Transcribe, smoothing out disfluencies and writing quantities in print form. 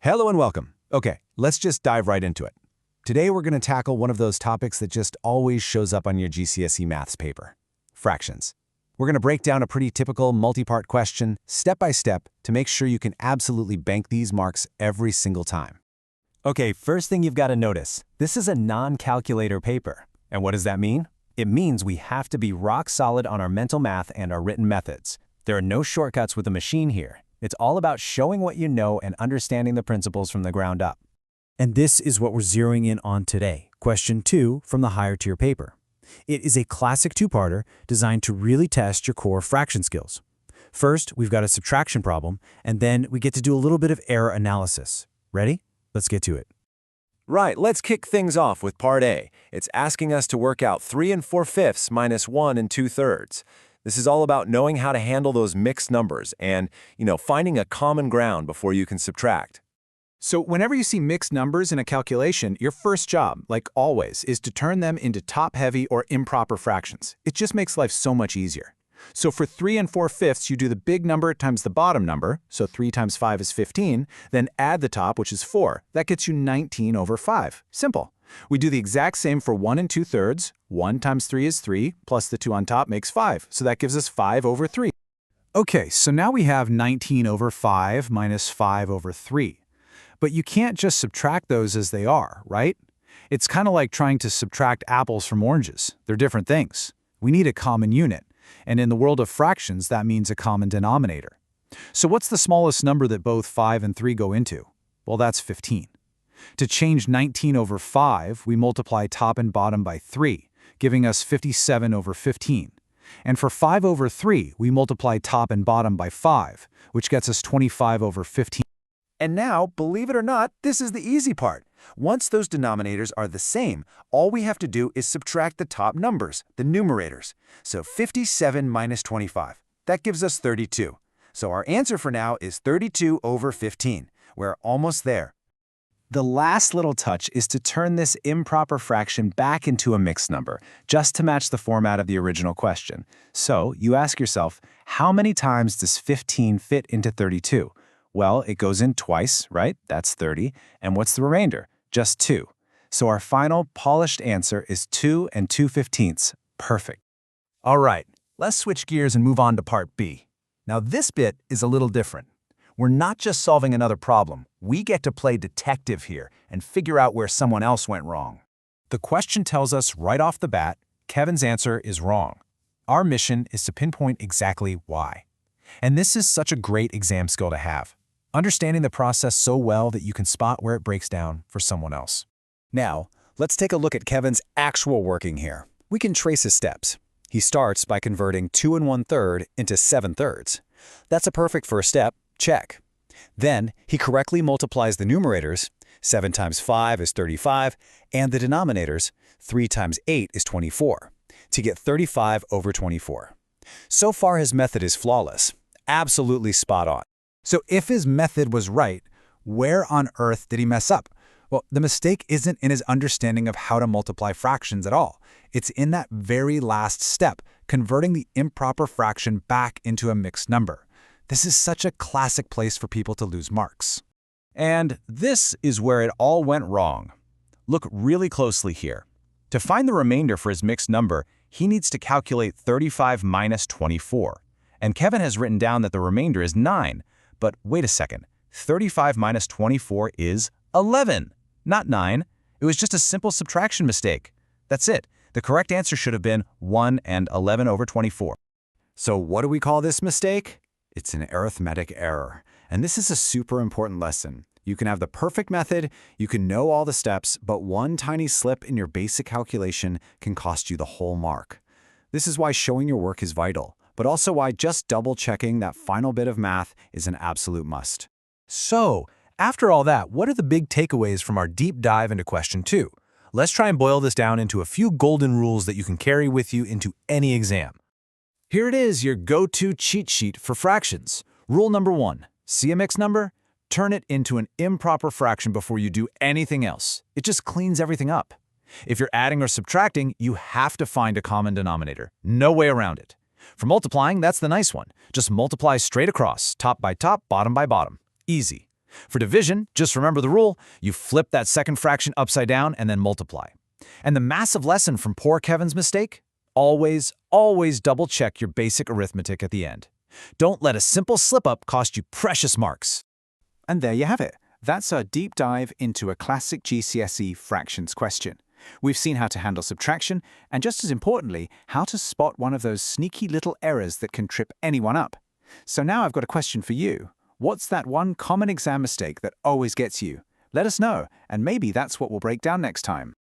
Hello and welcome. Okay, let's just dive right into it. Today we're going to tackle one of those topics that just always shows up on your GCSE maths paper, fractions. We're going to break down a pretty typical multi-part question, step by step, to make sure you can absolutely bank these marks every single time. Okay, first thing you've got to notice, this is a non-calculator paper. And what does that mean? It means we have to be rock solid on our mental math and our written methods. There are no shortcuts with a machine here. It's all about showing what you know and understanding the principles from the ground up. And this is what we're zeroing in on today, question 2 from the higher tier paper. It is a classic two-parter designed to really test your core fraction skills. First, we've got a subtraction problem, and then we get to do a little bit of error analysis. Ready? Let's get to it. Right, let's kick things off with part A. It's asking us to work out 3 4/5 minus 1 2/3. This is all about knowing how to handle those mixed numbers and, finding a common ground before you can subtract. So whenever you see mixed numbers in a calculation, your first job, like always, is to turn them into top-heavy or improper fractions. It just makes life so much easier. So for 3 4/5, you do the big number times the bottom number, so 3 times 5 is 15, then add the top, which is 4. That gets you 19 over 5. Simple. We do the exact same for 1 2/3. 1 times 3 is 3, plus the 2 on top makes 5, so that gives us 5 over 3. Okay, so now we have 19 over 5 minus 5 over 3. But you can't just subtract those as they are, right? It's kind of like trying to subtract apples from oranges. They're different things. We need a common unit. And in the world of fractions, that means a common denominator. So what's the smallest number that both 5 and 3 go into? Well, that's 15. To change 19 over 5, we multiply top and bottom by 3, giving us 57 over 15. And for 5 over 3, we multiply top and bottom by 5, which gets us 25 over 15. And now, believe it or not, this is the easy part. Once those denominators are the same, all we have to do is subtract the top numbers, the numerators. So 57 minus 25. That gives us 32. So our answer for now is 32 over 15. We're almost there. The last little touch is to turn this improper fraction back into a mixed number, just to match the format of the original question. So you ask yourself, how many times does 15 fit into 32? Well, it goes in twice, right? That's 30. And what's the remainder? Just 2. So our final polished answer is 2 2/15. Perfect. All right, let's switch gears and move on to part B. Now this bit is a little different. We're not just solving another problem. We get to play detective here and figure out where someone else went wrong. The question tells us right off the bat, Kevin's answer is wrong. Our mission is to pinpoint exactly why. And this is such a great exam skill to have. Understanding the process so well that you can spot where it breaks down for someone else. Now, let's take a look at Kevin's actual working here. We can trace his steps. He starts by converting 2 1/3 into 7/3. That's a perfect first step, check. Then, he correctly multiplies the numerators, 7 times 5 is 35, and the denominators, 3 times 8 is 24, to get 35 over 24. So far his method is flawless, absolutely spot on. So if his method was right, where on earth did he mess up? Well, the mistake isn't in his understanding of how to multiply fractions at all. It's in that very last step, converting the improper fraction back into a mixed number. This is such a classic place for people to lose marks. And this is where it all went wrong. Look really closely here. To find the remainder for his mixed number, he needs to calculate 35 minus 24. And Kevin has written down that the remainder is 9. But wait a second, 35 minus 24 is 11, not 9. It was just a simple subtraction mistake. That's it. The correct answer should have been 1 and 11 over 24. So what do we call this mistake? It's an arithmetic error. And this is a super important lesson. You can have the perfect method, you can know all the steps, but one tiny slip in your basic calculation can cost you the whole mark. This is why showing your work is vital, but also why just double-checking that final bit of math is an absolute must. So, after all that, what are the big takeaways from our deep dive into question 2? Let's try and boil this down into a few golden rules that you can carry with you into any exam. Here it is, your go-to cheat sheet for fractions. Rule number 1, see a mixed number? Turn it into an improper fraction before you do anything else. It just cleans everything up. If you're adding or subtracting, you have to find a common denominator. No way around it. For multiplying, that's the nice one. Just multiply straight across, top by top, bottom by bottom. Easy. For division, just remember the rule. You flip that second fraction upside down and then multiply. And the massive lesson from poor Kevin's mistake? Always, always double-check your basic arithmetic at the end. Don't let a simple slip-up cost you precious marks. And there you have it. That's our deep dive into a classic GCSE fractions question. We've seen how to handle subtraction, and just as importantly, how to spot one of those sneaky little errors that can trip anyone up. So now I've got a question for you. What's that one common exam mistake that always gets you? Let us know, and maybe that's what we'll break down next time.